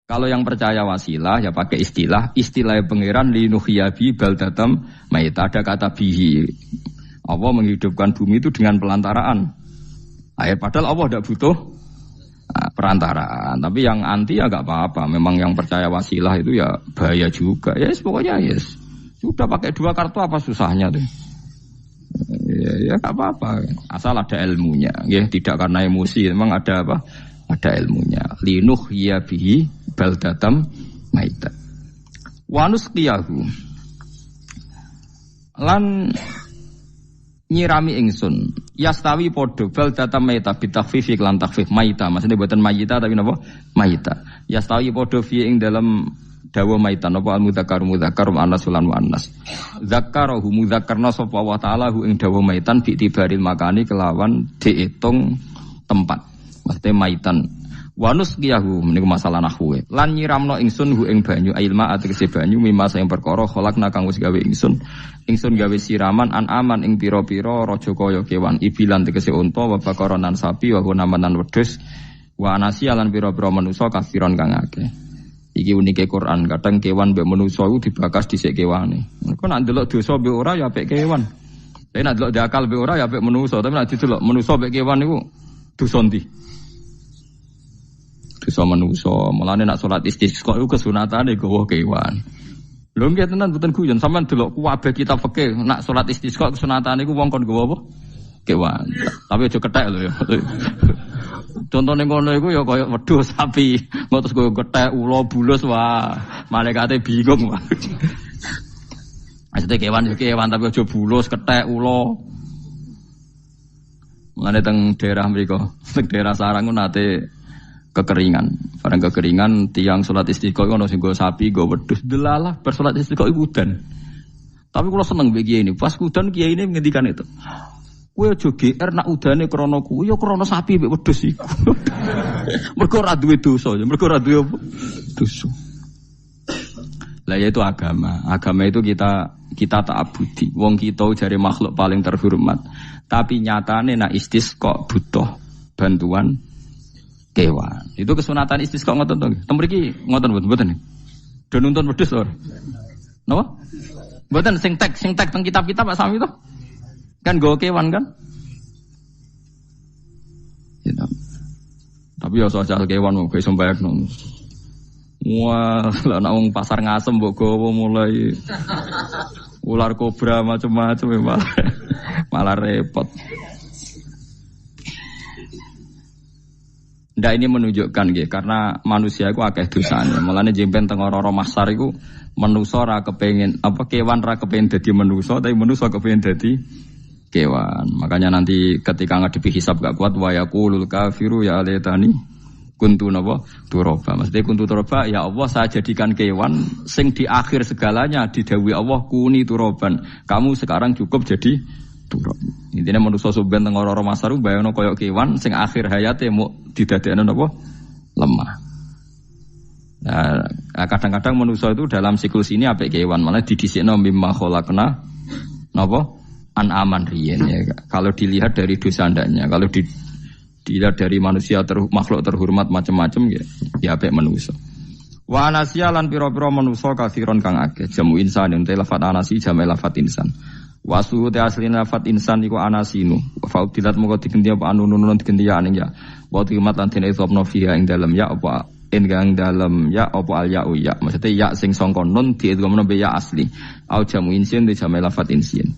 Kalau yang percaya wasilah ya pakai istilah pangeran linuhyabi baldatam maita, ada kata bihi. Allah menghidupkan bumi itu dengan pelantaraan. Padahal Allah tidak butuh perantaraan. Tapi yang anti ya enggak apa-apa. Memang yang percaya wasilah itu ya bahaya juga. Yes, pokoknya yes. Sudah pakai 2 kartu apa susahnya tuh? Ya enggak apa-apa. Asal ada ilmunya. Ya, tidak karena emosi. Memang ada apa? Ada ilmunya. Linuhyabi baldatam maita. Wanus qiyahu. Lan nyirami ingsun yastawi podo baldatam maita bitakhfifi lan takhfif maita, maksudnya buatan mayita tapi napa maita. Yastawi podo fi ing dalam dawa maita napa al mudzakkar muannas lan muannas. Zakkarahu mudzakkarna sapa wa ta'ala hu ing dawa maitan bi tibaril makani kelawan diitung tempat. Maksudnya maitan. Wanus qiyahu meniku masalah nahwu. Lan nyiramno ingsun hu ing banyu ilma ategese banyu mimma sing perkara kholakna kang wis gawe ingsun gawe siraman an aman ing pira-pira raja kaya kewan ibilan tegese unta wa bakaronan sapi wa namanan wedhus wa anasi lan pira-pira manusa kafiron kang akeh. Iki unike Quran, kadang kewan mbek manusa iku dibakas dhisik kewane. Engko nek ndelok dosa mbek ora ya apik kewan. Tapi nek ndelok diakal mbek ora ya apik manusa, tapi nek didelok manusa mbek kewan niku dosa ndi? Dosa manusa. Mulane nek salat istisqa iku kesunatane gawa kewan. Lho nggih tenan mboten guyon, sampean delok kabeh kitab fikih nek salat istisqa kesunatane iku wong kon gawa apa? Kewan. Tapi aja kethek lho ya. Contone ngono iku ya kaya wedhus sapi, ngotos koyo kethek ula bulus wah, malaikate bingung wah. Maksudnya kewan tapi aja bulus, kethek ula. Mulane teng daerah mriku, teng daerah Sarang nate kekeringan. Barang kekeringan tiang salat istisqa ono sing go sapi, go wedhus. Delalah bar salat istisqa iku udan. Tapi kula seneng mbek kiai ini. Pas udan kiai ini ngendikan itu. Kowe aja GR nak udane krana kuwi ya krana sapi mbek wedhus iku. Mergo ora duwe dosa, mergo ora duwe apa? Dosa. Lah yaitu agama. Agama itu kita ta'abudi. Wong kita jare makhluk paling terhormat. Tapi nyatane nak istisqa butuh bantuan kewan. Itu kesunatan istisqa ngoten to. Tem mriki ngoten mboten. Do nuntun wedhus ora? Napa? Mboten sing tek teng kitab-kitab Pak Sami to. Kan go kewan kan? Ya, tapi ya soal kewan mau iso mbayakno. Wah, lah nek wong pasar ngasem mbok gowo mulai ular kobra macam-macam malah repot. Ndak ini menunjukkan nggih karena manusia iku akeh dosane. Mulane jemben teng ora-ora mahsyar iku manusa ra kepengin apa kewan ra kepengin dadi manusa tapi manusa kepengin dadi kewan. Makanya nanti ketika ngadepi hisab gak kuat wa yaqulul kafiru ya laitani kuntu napa turaba. Maksudnya kuntu turaba ya Allah saya jadikan kewan sing di akhir segalanya didhawuhi Allah kuni turaban. Kamu sekarang cukup jadi turab. Intine manusa sampeyan teng ora-ora masaru bayangno kaya kewan sing akhir hayate mau didadekno napa lemah. Nah, kadang-kadang manusa itu dalam siklus ini apik kewan malah didhisikno mimma khalaqna napa an-aman riyen ya. Kalau dilihat dari dosa ndaknya, kalau dilihat dari manusia makhluk terhormat macam-macam ya apik manusa. Wa anasiya lan pira-pira manusa kathiron kang akeh jamu insan ente lafat anasi jamu lafat insan. Wasuhu te aslina lafat insan iku anasinu. Fa udilat moko digenti apa anunun digenti aning ya. Wa timat lan dene sopno fiha ing dalem ya apa ing dalem ya apa al ya ya. Maksudnya ya sing sangka nun diidghamno be ya asli. Au jamu insin te jamu lafat insin.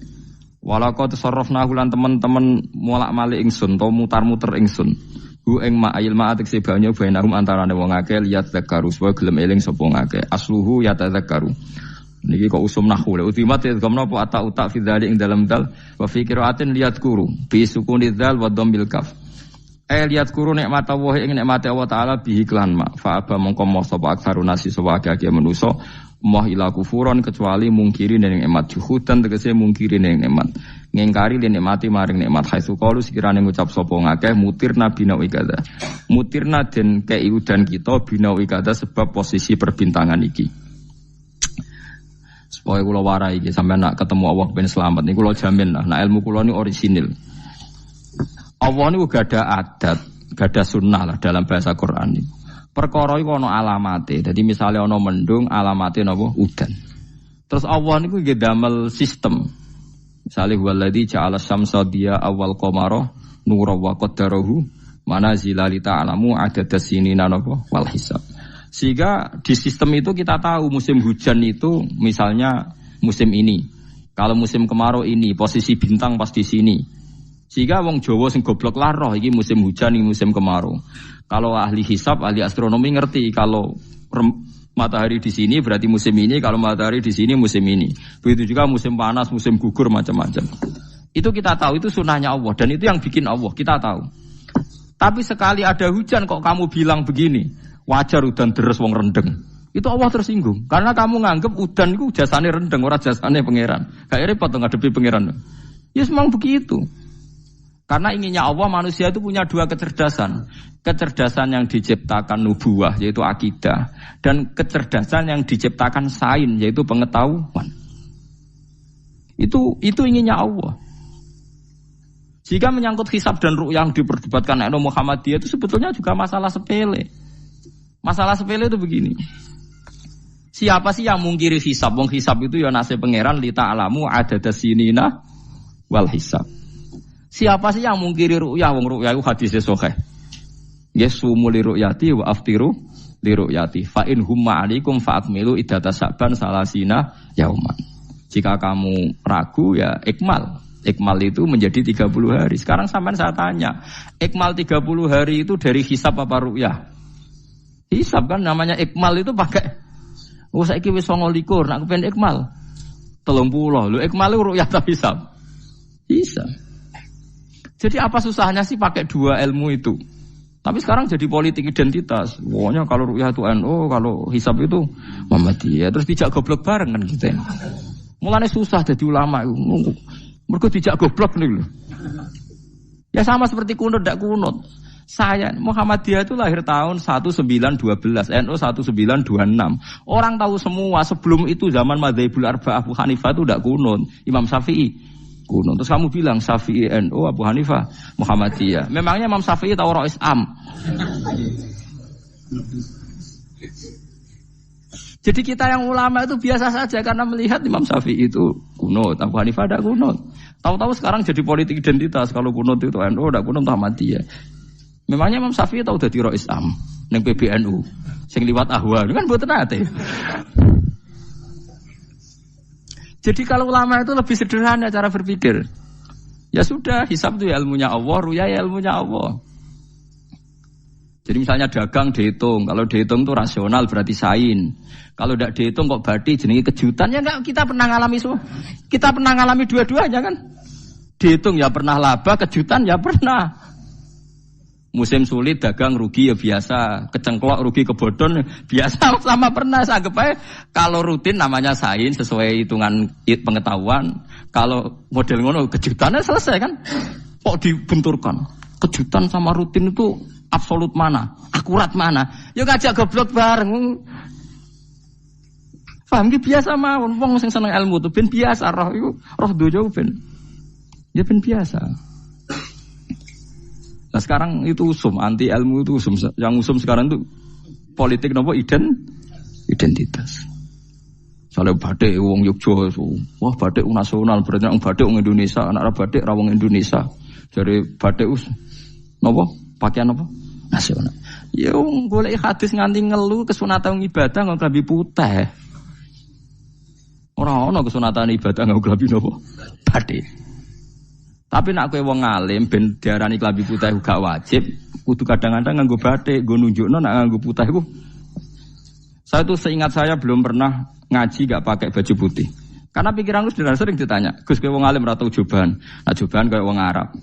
Walaqad tasarrafna lan teman-teman molak-malik ingsun to mutar-muter ingsun. Hu ing ma'il ma'atik sebanyo bainahum antarane wong akeh liat zakaru supaya gelem eling sapa ngakeh. Asluhu ya tadzakaru. Niki kok usum nahwu lha utimat idghamna apa ata uta fi dzalik ing dalam dal wa fi qiraatin liat kuru bi sukuni dzal wa dhammil kaf. Liat kuru nikmat Allah ing nikmat Allah taala bihi klan ma fa aba mongko moh sapa aksarun nasi sapa akeh manusa moh ila kufuron kecuali mungkiri ning nikmat juhudan tegese mungkiri ning nikmat ngingkari ning nikmati maring nikmat haitsu qalu sekirane ngucap sapa ngakeh mutirna binau ikada mutirna den kei udan kita binau ikada sebab posisi perbintangan iki supaya kula warai iki sampeyan nak ketemu Allah ben selamat niku kula jamin lah nak ilmu kula ni orisinil Allah niku gak ada adat gak ada sunnah lah dalam bahasa Quran ini Perkara iku ana alamate. Dadi misale ana mendung, alamate napa? Udan. Terus Allah niku nggih damel sistem. Misale huwallazi ja'ala syamsa diya awal qamara nura wa qaddarahu manazila li ta'lamu adadas sinina napa wal hisab. Sehingga di sistem itu kita tahu musim hujan itu misalnya musim ini. Kalau musim kemarau ini posisi bintang pas di sini. Sehingga wong Jawa sing goblok lah roh iki musim hujan, iki musim kemarau. Kalau ahli hisab, ahli astronomi ngerti kalau matahari di sini berarti musim ini, kalau matahari di sini musim ini. Begitu juga musim panas, musim gugur macam-macam. Itu kita tahu, itu sunahnya Allah dan itu yang bikin Allah, kita tahu. Tapi sekali ada hujan kok kamu bilang begini, wajar udan deres wong rendeng. Itu Allah tersinggung karena kamu nganggep udan itu jasane rendeng, ora jasane pangeran. Kayak repot ngadepi pangeran. Ya memang begitu. Karena inginnya Allah manusia itu punya dua kecerdasan. Kecerdasan yang diciptakan nubuwah yaitu akidah. Dan kecerdasan yang diciptakan sains yaitu pengetahuan. Itu inginnya Allah. Jika menyangkut hisab dan ru'yah yang diperdebatkan oleh Muhammadiyah itu sebetulnya juga masalah sepele. Masalah sepele itu begini. Siapa sih yang mungkiri hisab? Wong hisab itu ya nasib pangeran li ta'lamu adadas sinina wal hisab. Siapa sih yang mungkiri ru'yah? Wong ru'yah itu hadisnya sahih. Yasumu li ru'yati wa aftiru li ru'yati. Fa in humma 'alaikum fa akmilu iddata Sa'ban salasina yauman. Jika kamu ragu ya ikmal. Ikmal itu menjadi 30 hari. Sekarang sampean saya tanya, ikmal 30 hari itu dari hisab apa ru'yah? Hisab kan namanya ikmal itu pakai saiki wis 29 nak kepen ikmal 30. Lho ikmal itu ru'yah ta hisab? Hisab. Jadi apa susahnya sih pakai dua ilmu itu? Tapi sekarang jadi politik identitas. Pokoknya kalau ru'yah itu NU, kalau hisab itu Muhammadiyah. Terus dijak goblok bareng kan kita. Mulanya susah jadi ulama itu. Mereka dijak goblok nih loh. Ya sama seperti kunut, tidak kunut. Saya Muhammadiyah itu lahir tahun 1912, NU 1926. Orang tahu semua sebelum itu zaman Madzhabul Arba'ah Abu Hanifah itu tidak kunut. Imam Syafi'i kunut. Terus kamu bilang Syafi'i NU, Abu Hanifah Muhammadiyah. Memangnya Imam Syafi'i tahu roh Islam? Jadi kita yang ulama itu biasa saja karena melihat Imam Syafi'i itu kunut, Abu Hanifah tidak kunut. Tahu-tahu sekarang jadi politik identitas. Kalau kunut itu NU, tidak kunut Muhammadiyah. Memangnya Imam Syafi'i tahu dadi roh Islam ning PBNU sing liwat ahwa kan mboten ate. Jadi kalau ulama itu lebih sederhana cara berpikir. Ya sudah, hisab itu ilmunya Allah, ruya ya ilmunya Allah. Jadi misalnya dagang dihitung, kalau dihitung itu rasional berarti sain. Kalau tidak dihitung kok berarti jenenge kejutan ya enggak, kita pernah ngalami semua. Kita pernah ngalami dua-duanya kan. Dihitung ya pernah laba, kejutan ya pernah. Musim sulit dagang rugi ya biasa, kecengklok rugi kebodhon biasa sama pernah. Saya anggap aja kalau rutin namanya sains sesuai hitungan pengetahuan. Kalau model ngono kejutannya selesai kan. Kok dibenturkan? Kejutan sama rutin itu absolut mana? Akurat mana? Ya ngajak goblok bareng. Paham ki biasa mawon wong sing seneng ilmu tuh ben biasa roh iku roh dojo ben. Ya ben biasa. Nah sekarang itu usum, anti ilmu itu usum. Yang usum sekarang itu politik nopo identitas. Soalnya batik wong Yogyo, wah batik nasional, berarti orang batik wong Indonesia, anak batik rawang Indonesia. Jadi batik nopo pakaian nopo nasional. Ya wong golek hadis nganti ngelu kesunatan ibadah nggo klambi putih. Ora ono kesunatan ibadah nggo klambi nopo batik. Tapi nak kowe wong alim ben diarani klambi putih gak wajib, kudu kadang-kadang nganggo batik, nggo nunjukno nak nganggo putih iku. Saya tuh seingat saya belum pernah ngaji gak pakai baju putih. Karena pikiranku sederhana sering ditanya, "Gus kowe wong alim ora tau joban." Nah joban koyo wong Arab.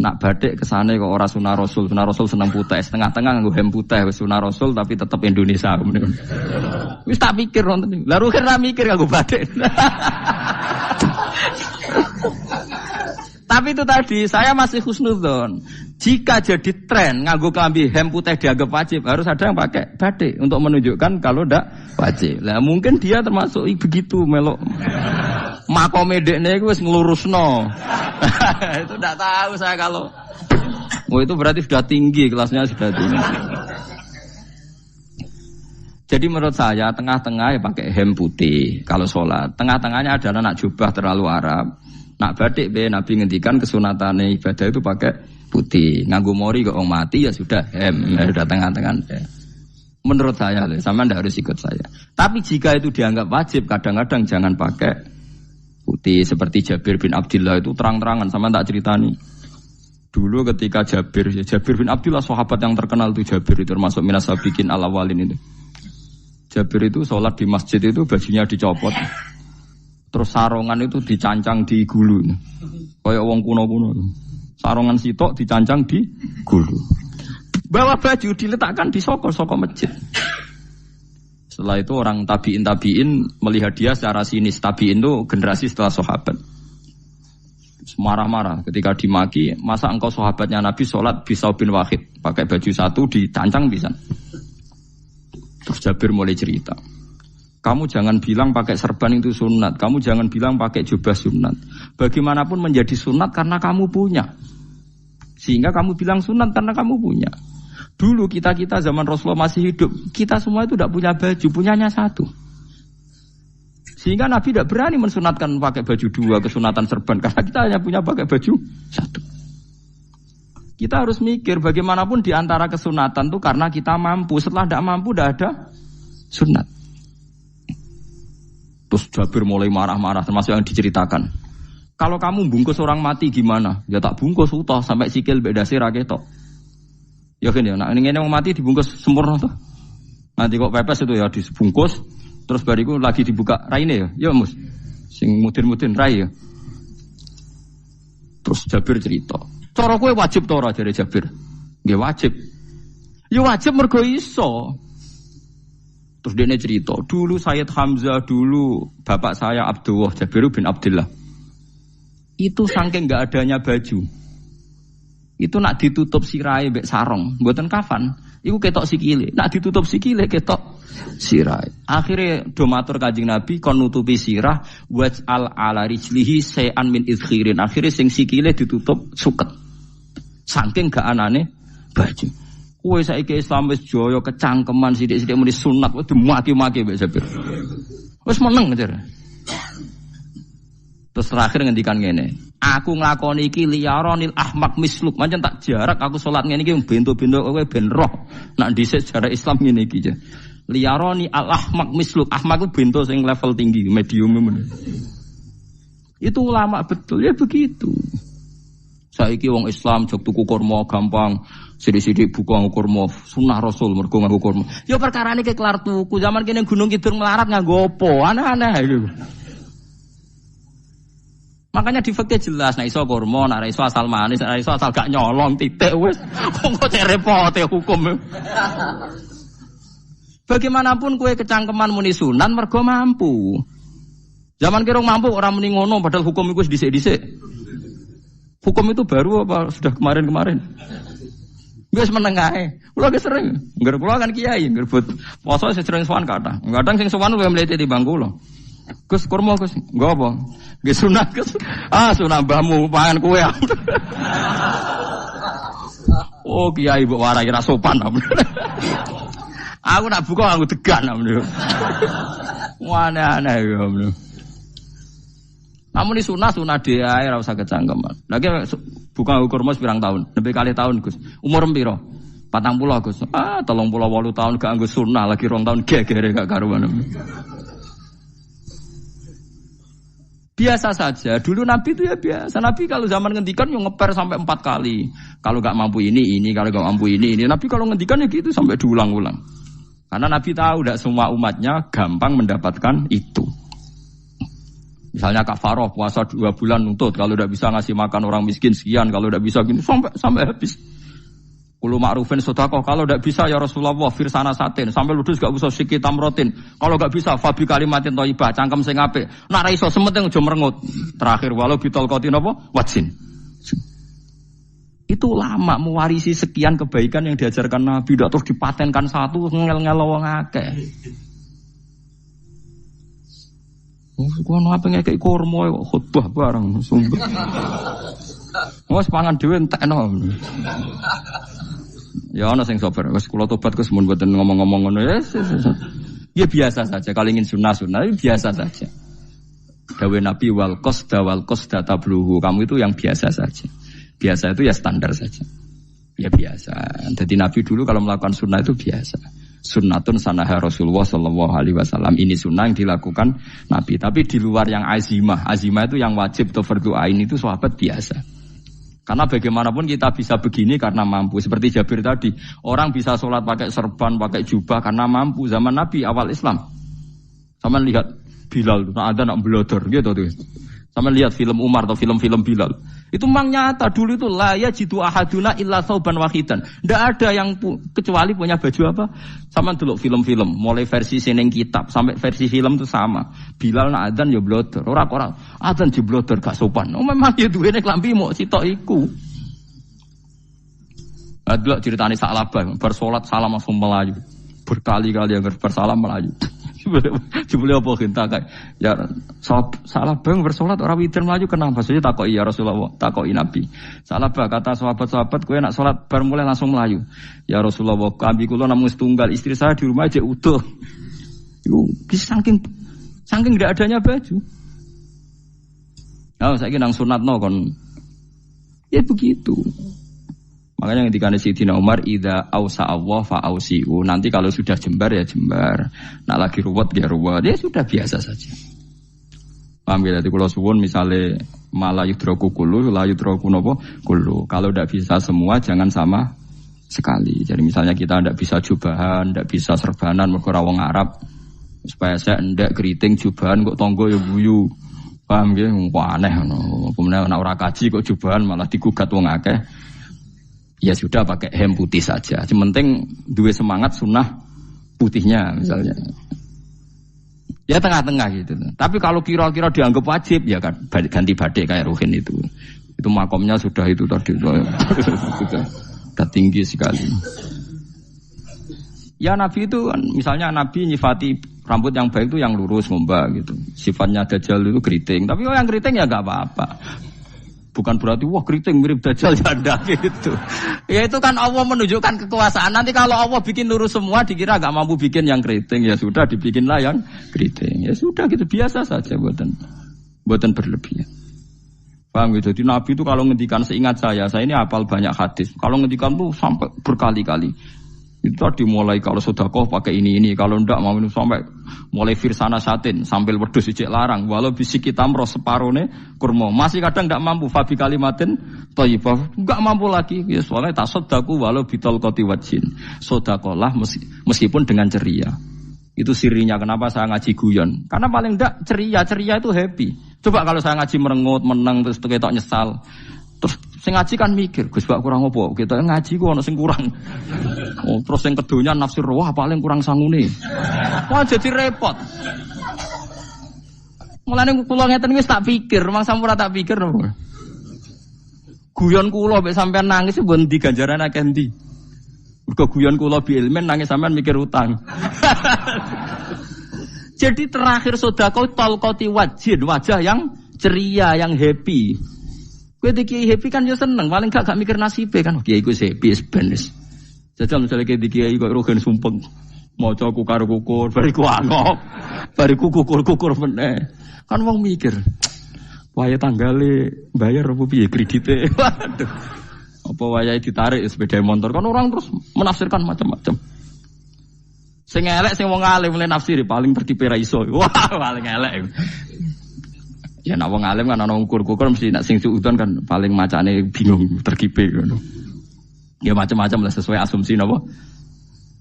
Nak batik kesane kok ora sunah Rasul seneng putih, setengah-tengah nganggo hem putih wis sunah Rasul tapi tetep Indonesia. Wis tak pikir nonton. Lah rugen ra mikir nganggo batik. Tapi itu tadi, saya masih husnudzon. Jika jadi tren nganggo klambi hem putih dianggap wajib, harus ada yang pakai batik untuk menunjukkan kalau ndak wajib. Lah mungkin dia termasuk begitu melok. Makome dekne iku wis nglurusno. Itu ndak tahu saya kalau. Oh itu berarti sudah tinggi, kelasnya sudah tinggi. Jadi menurut saya tengah-tengah ya pakai hem putih kalau sholat. Tengah-tengahnya adalah nak jubah terlalu Arab. Nak batik be Nabi ngendikan kesunatane ibadah itu pakai putih. Nganggo mori kok mati ya sudah hem, ya sudah tengah-tengah. Menurut saya, sama ndak harus ikut saya. Tapi jika itu dianggap wajib, kadang-kadang jangan pakai putih. Seperti Jabir bin Abdullah itu terang-terangan, sama tak ceritani. Dulu ketika Jabir bin Abdullah sahabat yang terkenal itu Jabir itu termasuk minas sabiqin al-awwalin itu. Jabir itu sholat di masjid itu bajunya dicopot. Terus sarongan itu dicancang di gulu. Kayak wong kuno-kuno. Sarongan sitok dicancang di gulu. Bawa baju diletakkan di sokol-sokol masjid. Setelah itu orang tabiin melihat dia secara sinis. Tabiin itu generasi setelah sahabat. Marah-marah ketika dimaki, masa engkau sahabatnya Nabi sholat Bisau bin Wahid pakai baju satu dicancang bisa. Terus Jabir mulai cerita, kamu jangan bilang pakai serban itu sunat, kamu jangan bilang pakai jubah sunat. Bagaimanapun menjadi sunat karena kamu punya, sehingga kamu bilang sunat karena kamu punya. Dulu kita zaman Rasulullah masih hidup, kita semua itu tidak punya baju, punyanya satu. Sehingga Nabi tidak berani mensunatkan pakai baju dua, kesunatan serban. Karena kita hanya punya pakai baju satu. Kita harus mikir bagaimanapun di antara kesunatan itu karena kita mampu. Setelah tidak mampu, tidak ada sunat. Terus Jabir mulai marah-marah, termasuk yang diceritakan. Kalau kamu bungkus orang mati gimana? Ya tak bungkus, utuh sampai sikil beda sirah ketok. Yakin ya, nah ini yang mati dibungkus sempurna tuh. Nanti kok pepes itu ya dibungkus. Terus bariku lagi dibuka raine ya mus, sing mudin-mudin rai ya. Terus Jabir cerita, cara kowe wajib ta ora jare Jabir? Nggih wajib. Ya wajib mergo iso. Terus dia cerita, dulu Sayyid Hamzah dulu bapak saya Abdullah Jabir bin Abdullah. Itu saking enggak adanya baju. Itu nak ditutup sirahe mbek sarong, mboten kafan. Iku ketok sikile. Nak ditutup sikile ketok sirah. Akhirnya do matur Kanjeng Nabi kon nutupi sirah waj'al ala rijlihi shay'an min idkhirin. Akhirnya sing sikile ditutup suket. Saking gak anane baju. Kowe saiki Islam wis jaya kecangkeman sithik-sithik muni sunat wis dimaki-maki mbek Jabir. Wis meneng aja. Terus terakhir ngendikan ngene, aku nglakoni iki liyaronil ahmak misluk, pancen tak jarak aku salat ngene iki bento-bento kowe ben roh. Nak dhisik sejarah Islam ngene iki aja. Liyaroni al-ahmak misluk. Ahmak itu bento sing level tinggi, medium. Itu ulama betul, ya begitu. Saiki wong Islam jog tuku kurma gampang, sithik-sithik buku nganggo kurma, sunah Rasul mergo nganggo kurma. Ya perkarane ke kelar tuku, zaman kene Gunung Kidul melarat nganggo apa? Aneh-aneh iku. Makanya di fikih jelas, nek iso kurma, nek iso asal manis, nek iso asal gak nyolong titik wis. Kok repote hukum. Bagaimanapun kue kecangkeman muni sunan mergo mampu. Zaman kira mampu orang muni ngono padahal hukum itu dhisik-dhisik. Hukum itu baru apa sudah kemarin-kemarin? Wis meneng ae. Kula ge sering, ngger kula kan kiai, nggerbut poso sering sowan kathah. Kadang sing sowan luwih mlete timbang kula. Gus kurma Gus, nggo apa? Nggih sunat Gus. Ah sunah mbahmu pangan kowe. Oh kiai mbok warai ra sopan. Aku nak buka aku tegan namanya. Aneh-aneh ya. Namun ini sunah dia ora usah kecangkeman. Lagi buka kurma pirang tahun, lebih kali tahun Gus. Umur piro? 40 Gus. 38 tahun gak nggo sunah lagi 2 tahun gegere gak karuan. Biasa saja. Dulu Nabi itu ya biasa. Nabi kalau zaman ngendikan yang ngeper sampai 4 kali. Kalau gak mampu ini, kalau gak mampu ini. Nabi kalau ngendikan ya gitu sampai diulang-ulang. Karena Nabi tahu tidak semua umatnya gampang mendapatkan itu. Misalnya kafaroh puasa 2 bulan nuntut. Kalau tidak bisa ngasih makan orang miskin sekian. Kalau tidak bisa gini sampai habis. Kulu ma'rufin sedekah. Kalau tidak bisa ya Rasulullah firsana satin. Sampai ludus gak usah sikit tamrotin. Kalau gak bisa fabi kalimatin thayyibah cangkem sing apik. Nak ra iso sementing aja merengut. Terakhir walau bitol qatin apa? Wajin. Itu lama mewarisi sekian kebaikan yang diajarkan Nabi, tidak terus dipatenkan satu ngel-ngel wong akeh. Kono apa ngekek kurma khutbah bareng sumber. Wes pangan dhewe entekno. Ya ana sing sabar, wis kula tobat Gus mun mboten ngomong-ngomong ngono ya. Ya biasa saja. Kalau ingin sunnah biasa saja. Dawe Nabi wal qasda tabluhu. Kamu itu yang biasa saja. Biasa itu ya standar saja. Ya biasa. Jadi Nabi dulu kalau melakukan sunnah itu biasa. Sunnatun sanaha Rasulullah sallallahu alaihi wasallam. Ini sunnah yang dilakukan Nabi. Tapi di luar yang azimah. Azimah itu yang wajib atau fardhu ain itu sahabat biasa. Karena bagaimanapun kita bisa begini karena mampu. Seperti Jabir tadi, orang bisa sholat pakai serban, pakai jubah karena mampu. Zaman Nabi awal Islam. Sama lihat Bilal, ada nak belodor gitu tuh. Sama lihat film Umar atau film-film Bilal. Itu memang nyata dulu itu la yajidu ahaduna illa thawban wahidan. Enggak ada yang kecuali punya baju apa? Sama dulu film-film, mulai versi seneng kitab sampai versi film itu sama. Bilal nak adzan ya blodor, ora adzan di blodor gak sopan. Oh memang ya duwene klambi mok sitok iku. Ada ceritane Sa'labah, bar salat salam langsung melayu. Berkali-kali yang bersalam melayu. Jebule apa kita kayak ya salah bang bersolat orang witir melayu kenapa saja takoki ya Rasulullah takoki Nabi salah bah kata sahabat-sahabat kowe nak salat bar mulai langsung melayu ya Rasulullah kami kula namung setunggal istri saya di rumah aja utuh iku saking ndak adanya baju saiki nang sunatno kon ya begitu. Makanya ketika Sayyidina Umar idza ausa Allah fa ausiu. Nanti kalau sudah jembar ya jembar. Nak lagi ruwet ya ruwet. Ya sudah biasa saja. Paham ya? Jadi kalau suwun misalnya malah yudraku kullu, la yudraku napa kullu. Kalau tidak bisa semua jangan sama sekali. Jadi misalnya kita tidak bisa jubahan, tidak bisa serbanan mergo ora wong Arab. Supaya saya ndak keriting jubahan kok tonggo ya guyu. Paham ya? Aneh ngono. Kemudian nek ora kaji kok jubahan malah digugat wong akeh. Ya sudah pakai hem putih saja. Yang penting dua semangat sunnah putihnya misalnya. Ya tengah-tengah gitu. Tapi kalau kira-kira dianggap wajib ya kan ganti batik kayak Ruhin itu. Itu makomnya sudah itu tadi sudah tinggi sekali. Ya Nabi itu kan misalnya Nabi nyifati rambut yang baik itu yang lurus ngombak gitu. Sifatnya Dajjal itu keriting. Tapi yang keriting ya enggak apa-apa. Bukan berarti wah keriting mirip Dajjal janda gitu. Ya itu kan Allah menunjukkan kekuasaan. Nanti kalau Allah bikin lurus semua dikira gak mampu bikin yang keriting. Ya sudah dibikinlah yang keriting. Ya sudah gitu biasa saja buatan berlebihan. Paham gitu. Jadi Nabi itu kalau ngendikan seingat saya ini hafal banyak hadis. Kalau ngendikan tuh sampai berkali-kali. Itu tadi mulai kalau sedekah pakai ini, kalau ndak mau minum sampai mulai firsana satin sambil wedhus ijek larang walau bisik kita meroh separone kurma masih kadang ndak mampu fabi kalimatin thayyibah enggak mampu lagi ya soalnya tak sedekah walau bitol qoti wajin sedekahlah meskipun dengan ceria. Itu sirinya kenapa saya ngaji guyon karena paling ndak ceria itu happy. Coba kalau saya ngaji merengut meneng terus ketok nyesal terus sing ngaji kan mikir, Gus Bak kurang apa? Kita ngaji ku ono sing kurang. Oh, terus sing kedonya nafsir wah paling kurang sangune. Wah jadi repot. Mulane kula ngeten wis tak pikir, mang sampun tak pikir lho. Guyon kula mek sampean nangis mbon ndi ganjaran akeh ndi. Mergo guyon kula bi ilmen nangis sampean mikir utang. Jadi terakhir sedekah talqati wajhin, wajah yang ceria, yang happy. Kowe iki happy kan yo seneng, paling gak mikir nasibe kan. Kiai iku happy sebenes. Jajal misale kiai kok rogen sumpeng. Maca karo kukur, bariku angop. Bariku kukur meneh. Kan wong mikir. Wayahe tanggale bayar apa piye kredite. Waduh. Apa wayahe ditarik sepeda motor kan orang terus menafsirkan macam-macam. Sing elek sing wong alim mulai nafsiri paling tertipe ra iso. Wah, paling elek. Ya nak wong alim kan ana ukur-ukur mesti nak sing suudon kan paling macane bingung terkipe ngono. Ya macam-macam lah sesuai asumsi napa.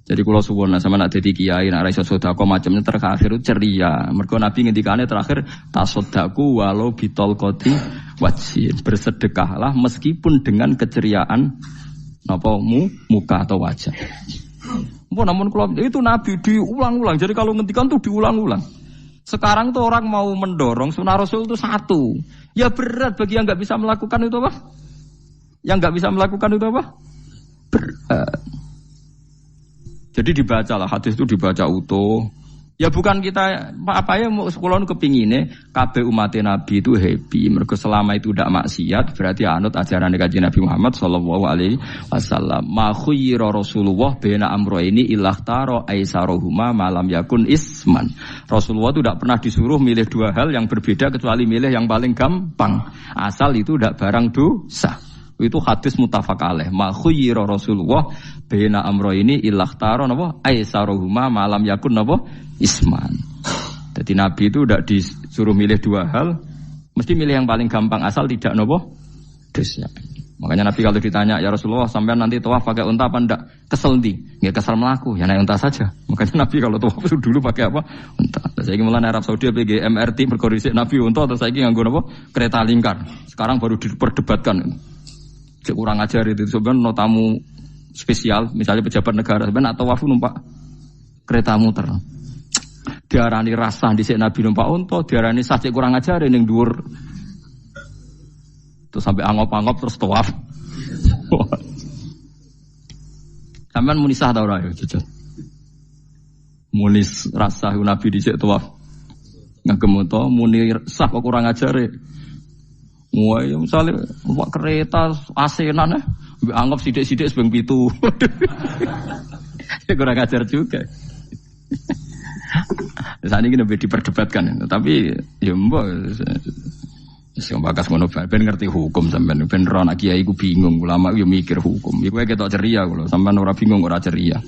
Jadi kula suwun sama nak dadi kiai nak ra iso sedekah macamnya terakhir ceria. Mergo Nabi ngendikane terakhir tasaddaku walau bitol qoti wajhin. Bersedekahlah meskipun dengan keceriaan napa muka atau wajah. Namun kalau itu Nabi diulang-ulang. Jadi kalau ngendikan tuh diulang-ulang. Sekarang tuh orang mau mendorong sunnah Rasul itu satu. Ya berat bagi yang nggak bisa melakukan itu apa? Yang nggak bisa melakukan itu apa? Berat. Jadi dibacalah hadis itu dibaca utuh. Ya bukan kita apa ya kula kepingine kabeh umat Nabi itu happy. Mergo selama itu ndak maksiat berarti anut ajaran Kanjeng Nabi Muhammad sallallahu alaihi wasallam. Ma khuyira Rasulullah baina amrayni ilakhtara aisarohuma malam yakun isman. Rasulullah itu tidak pernah disuruh milih dua hal yang berbeda kecuali milih yang paling gampang. Asal itu tidak barang dosa. Itu hadis muttafaq alaih. Ma khuyira Rasulullah baina amrayni ilakhtara napa aisarohuma malam yakun napa isman. Jadi Nabi itu tidak disuruh milih dua hal, mesti milih yang paling gampang asal tidak nopo dosa. Makanya Nabi kalau ditanya, ya Rasulullah sampean nanti tawaf pakai unta apa enggak? Kesel ndi? Enggak kesel melaku, ya naik unta saja. Makanya Nabi kalau tawaf dulu pakai apa? Unta. Terus saiki mulane Arab Saudi PG MRT berkoordinasi Nabi unta terus saiki nganggo napa? Kereta lingkar. Sekarang baru diperdebatkan. Cek kurang ajar itu sebenarnya no tamu spesial, misalnya pejabat negara sebenarnya atau tawaf numpak kereta muter. Diarani rasa dhisik Nabi numpak unta, diarani sah cek kurang ajar ning dhuwur. Terus sampai angop-angop terus tawaf. Sampeyan muni sah ta ora ya, jajal. Muni rasa Nabi dhisik tawaf. Ngagem unta muni sah kok kurang ajar e. Wah, ya misalnya numpak kereta asenan anggap sithik-sithik sebeng 7. Kurang ajar juga. Saat ini lebih diperdebatkan, tapi ya mbak, sing bakas ngono ben ngerti hukum sampean, ben ora anak kiai ku bingung, ulama yo mikir hukum. Iku ketok ceria kula, sampean ora bingung ora ceria.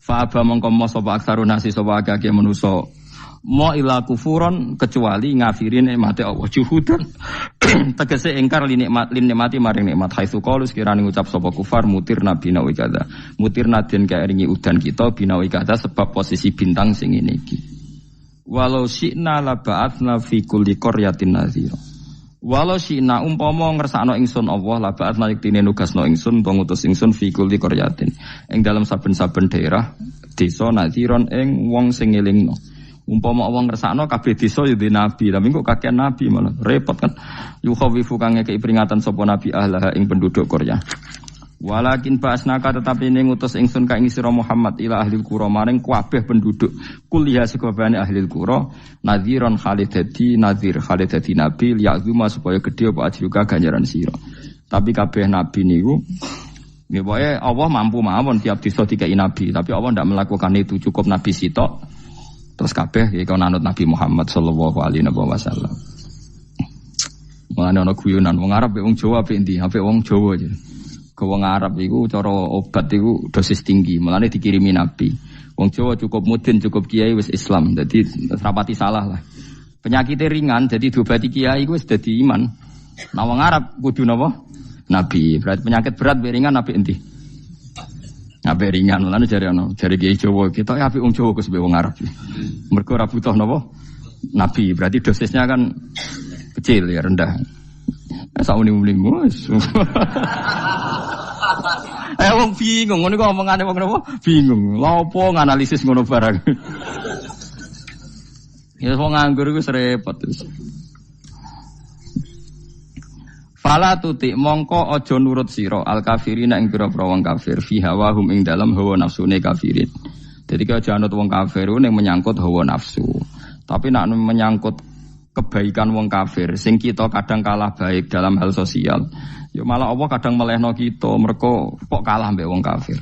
Fa aba mongko sapa aksarun nasi sapa akeh manusa mo ila kufuron kecuali ngafirin nikmate Allah juhudan tegese ingkar li nikmati maring nikmat haitsu qalu sekirane ngucap sapa kufar mutir nabi nawi kada mutir nadien kaeringi udan kita binawi kada sebab posisi bintang sing ngene iki walau syi'na la ba'atsna fi kulli qaryatin nadhira walau syi'na umpama ngersakno ingsun Allah la ba'atsna yektine nugasno ingsun utawa ngutus ingsun fi kulli qaryatin ing dalam saben-saben daerah desa nadhiron ing wong sing ngelingno. Umpama wong ngersakno kabeh desa ya nabi, tapi kok kakek nabi malah repot kan. Yukhawifu kang ngekeki peringatan sapa nabi ahlaha ing penduduk Korea. Walakin ba'asnaka tetapi ning ngutus ingsun ka ing sira Muhammad ila ahli qura maring kabeh penduduk kuliah sekabehane ahli qura nadhiron khalidati nadhir khalidati nabi liya'zuma supaya gedhe apa ajuga ganjaran sira. Tapi kabeh nabi niku nggih pokoke Allah mampu mawon tiap desa dikai nabi, tapi Allah ndak melakukan itu, cukup nabi sitok. Terus kabeh iki ana anut Nabi Muhammad sallallahu alaihi wasallam. Mulane ana guyonan wong Arab wong Jawa apik endi? Apik wong Jawa aja. Ke wong Arab iku cara obat iku dosis tinggi, mulane dikirimi Nabi. Wong Jawa cukup mudin, cukup kiai wis Islam. Dadi rapati salah lah. Penyakitnya ringan jadi diobati kiai iku wis dadi iman. Nah wong Arab kudu napa? Nabi. Berarti penyakit berat ringan apik endi? Apik ringan, lan jare kiai Jawa, kita apik wong Jawa Gus wong Arab. Mergo ora butuh napa? Nabi, berarti dosisnya kan kecil ya, rendah. Sauni-uni wis. Wong bingung, ngono kok omongane wong napa? Bingung. Lha opo nganalisis ngono barang. Ya wong nganggur iku repot terus. Fala tuti mongko aja nurut sira al kafirina ing pira-pira wong kafir fi hawahum ing dalam hawa nafsune kafirin. Jadi kalau aja anut wong kafir ning menyangkut hawa nafsu. Tapi nek menyangkut kebaikan wong kafir sing kita kadang kalah baik dalam hal sosial, ya malah Allah kadang melehno kita mergo kok kalah mbek wong kafir.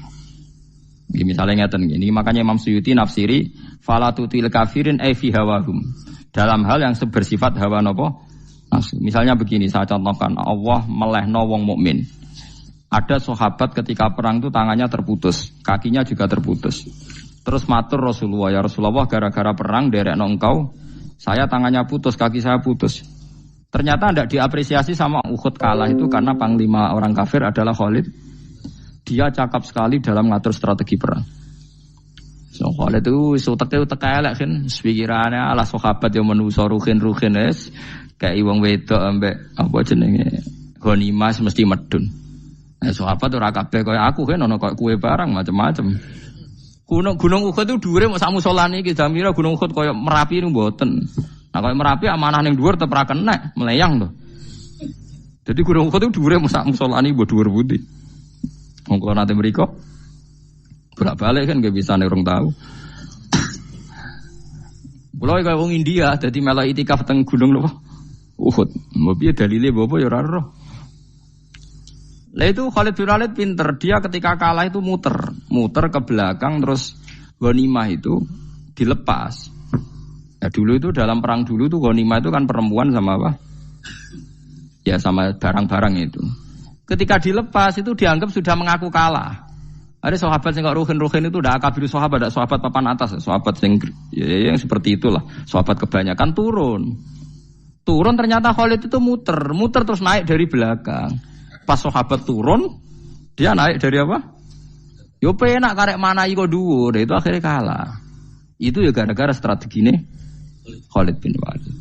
Iki misalnya ngeten gini, makanya Imam Suyuti nafsiri fala tutil kafirin ai fi hawahum. Dalam hal yang bersifat hawa napa? Misalnya begini, saya contohkan, Allah melehno wong mukmin. Ada sahabat ketika perang itu tangannya terputus, kakinya juga terputus. Terus matur Rasulullah, ya Rasulullah gara-gara perang derekno engkau, saya tangannya putus, kaki saya putus. Ternyata tidak diapresiasi sama Uhud kalah itu karena panglima orang kafir adalah Khalid. Dia cakap sekali dalam ngatur strategi perang. So Khalid itu utek elek kan, pikirannya ala sahabat yang menuso ruhin es. Kayak wong wedok ambek apa jenenge ghanimah mesti medun. Sahabat ora kabeh kaya aku kan ana kaya kue barang macam-macam. Gunung Uhud itu dhuwure mok sak musolane iki Jamira Gunung Uhud kaya Merapi niku mboten. Nah kaya Merapi amanah ning dhuwur tetep ora kena, melayang to. Jadi Gunung Uhud itu dhuwure mok sak musolane mbok dhuwur pundi. Wong kula nate mriko bolak-balik kan nggih bisa nek urung tahu. Kula kaya wong India dadi melok itikaf teng gunung napa? Uhud. Mbok piye dalile apa ya ora roh. Lah itu Khalid bin Walid pinter, dia ketika kalah itu muter ke belakang terus ghanimah itu dilepas. Ya dulu itu dalam perang dulu tuh ghanimah itu kan perempuan sama apa? Ya sama barang-barang itu. Ketika dilepas itu dianggap sudah mengaku kalah. Ada sahabat yang ruhin itu udah akabir sahabat, ada sahabat papan atas, sahabat yang seperti itulah. Sahabat kebanyakan turun ternyata Khalid itu muter terus naik dari belakang. Pas sahabat turun, dia naik dari apa? Yo penak karek mana iko dhuwur, itu akhirnya kalah. Itu ya gara-gara strategi ini Khalid bin Walid.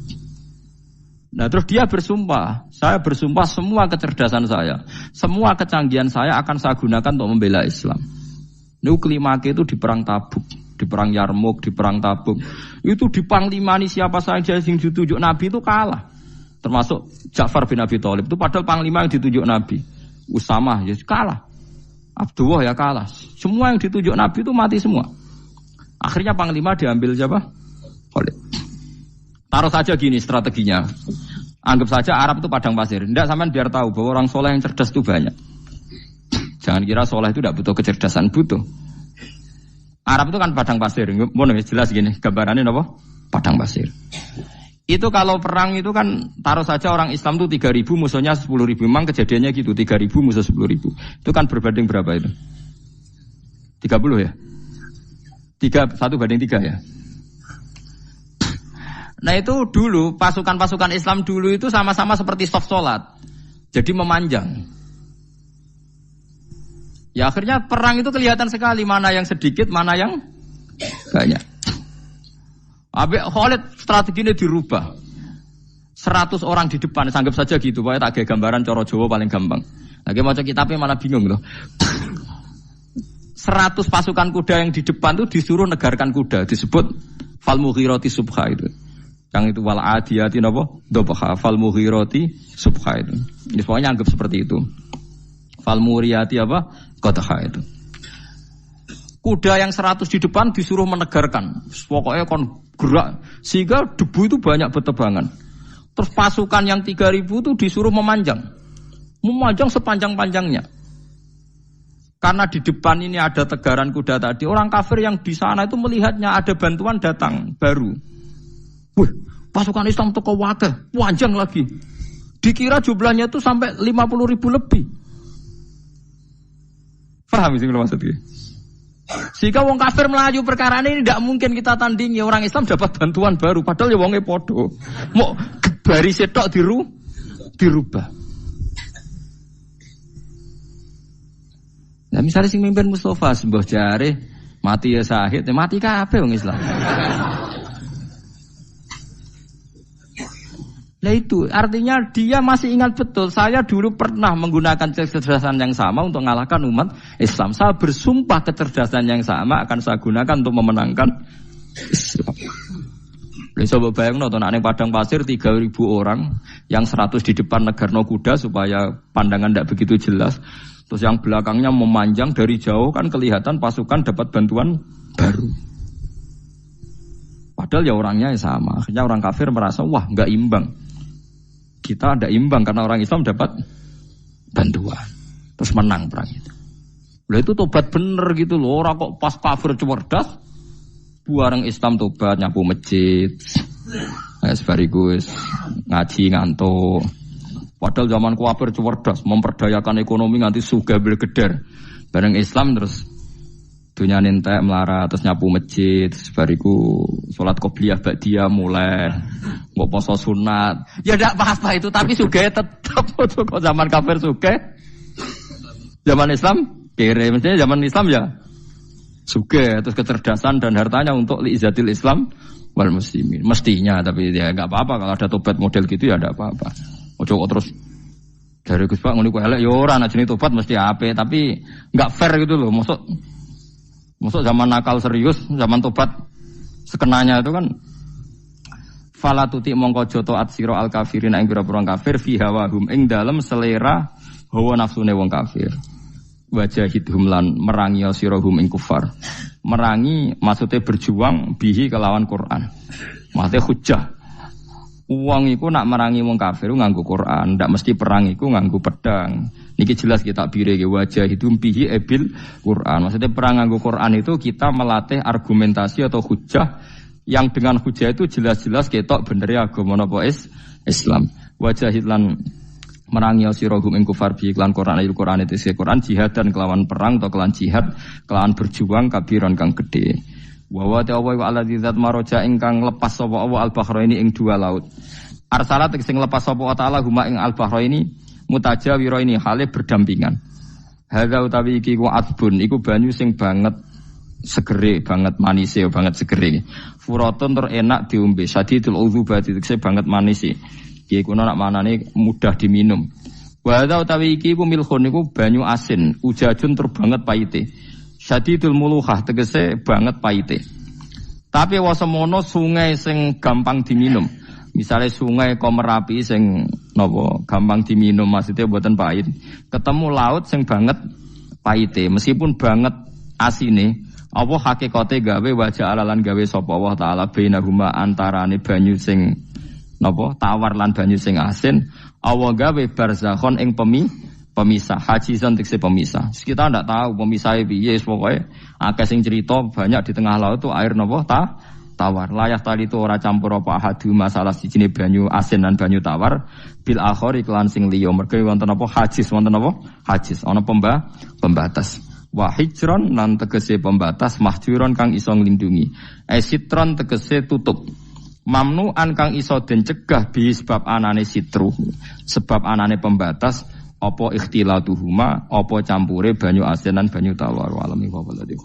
Nah terus dia bersumpah, saya bersumpah semua kecerdasan saya, semua kecanggihan saya akan saya gunakan untuk membela Islam. Ini kelimake itu di perang Tabuk, di perang Yarmuk, di perang Tabuk. Itu di panglimani siapa saja yang ditunjuk Nabi itu kalah. Termasuk Ja'far bin Abi Thalib itu padahal panglima yang ditunjuk Nabi. Usamah ya kalah. Abdullah ya kalah. Semua yang ditunjuk Nabi itu mati semua. Akhirnya panglima diambil siapa? Khalid. Taruh saja gini strateginya. Anggap saja Arab itu padang pasir. Tidak sampean biar tahu bahwa orang soleh yang cerdas itu banyak. Jangan kira soleh itu tidak butuh kecerdasan, butuh. Arab itu kan padang pasir. Mau jelas gini gambarannya apa? Padang pasir. Itu kalau perang itu kan taruh saja orang Islam itu 3.000 musuhnya 10.000. Memang kejadiannya gitu 3.000 musuh 10.000. Itu kan berbanding berapa itu? 30 ya? 1 banding 3 ya? Nah itu dulu pasukan-pasukan Islam dulu itu sama-sama seperti soft sholat, jadi memanjang. Ya akhirnya perang itu kelihatan sekali mana yang sedikit, mana yang banyak. Habis Khalid strateginya dirubah. 100 orang di depan, anggap saja gitu. Pokoknya tak kayak gambaran coro Jawa paling gampang. Lagi mau kitabnya malah bingung loh. 100 pasukan kuda yang di depan itu disuruh negarkan kuda, disebut fal mughirati subha itu. Yang itu wal adiyati napa? Dhabha fal mughirati subha itu. Ini pokoknya anggap seperti itu. Fal muriyati apa? Qadha itu. Kuda yang 100 di depan disuruh menegarkan. Pokoknya kon gerak sehingga debu itu banyak bertebangan. Terus pasukan yang 3.000 itu disuruh memanjang. Memanjang sepanjang-panjangnya. Karena di depan ini ada tegaran kuda tadi, orang kafir yang di sana itu melihatnya ada bantuan datang baru. Wih, pasukan Islam toko wakil, panjang lagi. Dikira jumlahnya itu sampai 50.000 lebih. Paham sih kalau maksudnya? Jika wong kafir melaju perkara ini tidak mungkin kita tandingi. Orang Islam dapat bantuan baru, padahal ya wongnya podo. Mau baris setok dirubah. Nah misalnya sing mimpin Mustafa sembah jare mati ya syahid, mati kabeh wong Islam. Nah itu artinya dia masih ingat betul, saya dulu pernah menggunakan kecerdasan yang sama untuk mengalahkan umat Islam. Saya bersumpah kecerdasan yang sama akan saya gunakan untuk memenangkan Islam. Coba bayang nonton ning padang pasir 3.000 orang, yang 100 di depan negarno kuda supaya pandangan tidak begitu jelas. Terus yang belakangnya memanjang dari jauh kan kelihatan pasukan dapat bantuan baru. Padahal ya orangnya sama. Akhirnya orang kafir merasa wah nggak imbang. Kita ada imbang karena orang Islam dapat bantuan. Terus menang perang itu. Lah itu tobat bener gitu loh. Orang kok pas kafir cerdas, buareng Islam tobat nyapu masjid. Sebarigus ngaji ngantuk. Padahal zaman kafir cerdas, memperdayakan ekonomi nganti sugih bergeder. Bareng Islam terus dunia nentek melarat, terus nyapu masjid, terus bariku sholat qobliyah ba'diyah mulai, mau poso sunat. Ya tidak apa-apa itu, tapi sugih tetap. Kok zaman kafir sugih, zaman Islam kere, maksudnya zaman Islam ya sugih, terus kecerdasan dan hartanya untuk li'izatil Islam wal muslimin. Mestinya, tapi ya nggak apa-apa kalau ada tobat model gitu ya tidak apa-apa. Ojo terus dari Gus Pak ngono ku elek ya ora, nek jenenge tobat mesti ape, tapi enggak fair gitu loh. Maksud zaman nakal serius, zaman tobat sekenanya itu kan fala tuti mongko joto atsira al kafirin ing pira-pira kafir fi hawahum ing dalem selera hawa nafsune wong kafir. Wajahidhum lan merangi sirahum ing kufar. Merangi maksudnya berjuang bihi kelawan Quran. Mate hujjah. Uang iku nak merangi wong kafir nganggo Quran, ndak mesti perang iku nganggo pedang. Niki jelas kita bire wajah hidum bihi ebil Quran. Maksudnya perang nganggo Quran itu kita melatih argumentasi atau hujjah yang dengan hujjah itu jelas-jelas ketok bener ya agama napa Islam. Wajah lan merangi sirahum ing kufar bi iklan Quran ayat Quran itu Quran jihad dan kelawan perang atau kelawan jihad kelawan berjuang kabiran kang gede. Wa ta'ala wa alladzi zat maraja ingkang lepas sapa Allah al-bahraini ing dua laut. Arsalat sing lepas sapa ta'ala huma ing al-bahraini mutajawiraini hale berdampingan. Hadza utawi iki ku adbun iku banyu sing banget segere banget manise banget segere. Furatun tur enak diombe sadidul udzubati tekse banget manise. Iki kuno nak manane mudah diminum. Wa hadza utawi iki ku milkhun iku banyu asin ujajun tur banget paite. Syadidul muluhah tegese banget paite. Tapi wasemono sungai sing gampang diminum. Misalnya sungai Komerapi sing napa gampang diminum maksudnya mboten pahit. Ketemu laut sing banget paite meskipun banget asine. Apa hakikate gawe wajah alalan gawe sapa Allah taala bainahuma antarane banyu sing napa tawar lan banyu sing asin. Allah gawe barzakhon ing pemisah, hajizan tekse pemisah. Kita ndak tahu pemisahnya piye, pokoke akeh sing cerita banyak di tengah laut itu air napa tawar. Layak tali itu ora campur apa hadu masalah sijine banyu asin dan banyu tawar bil akhir iklan sing liya. Mergo wonten apa hajiz, wonten apa hajiz, ana pembatas. Wa hijron lan tegese pembatas mahjuron kang iso nglindungi. Sitron tegese tutup. Mamnuan kang iso den cegah bi sebab anane sitru. Sebab anane pembatas apa ikhtilatuhuma apa campure banyu asin lan banyu tawar walami wa waladi